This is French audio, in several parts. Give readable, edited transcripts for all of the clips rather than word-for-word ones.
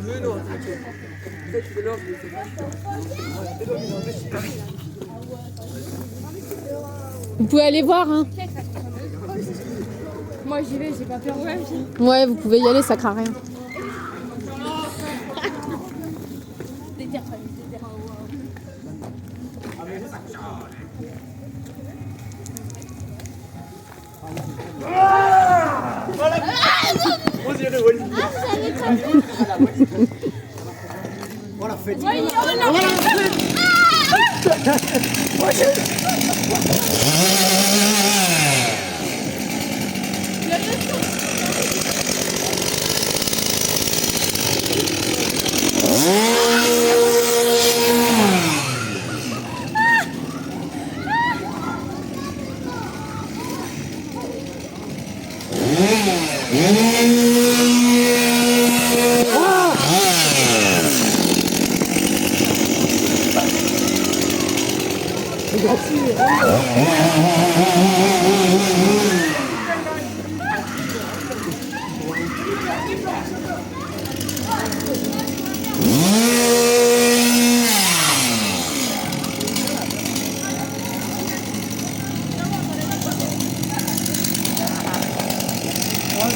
Mais non, t'inquiète. Peut-être que l'ordre, c'est pas. Vous pouvez aller voir, hein. Moi j'y vais, j'ai pas peur. Ouais, vous pouvez y aller, ça craint rien. Voilà, faites.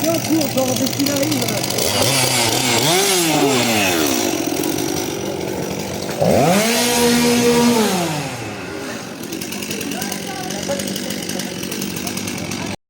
Viens, cours, genre, dès qu'il arrive.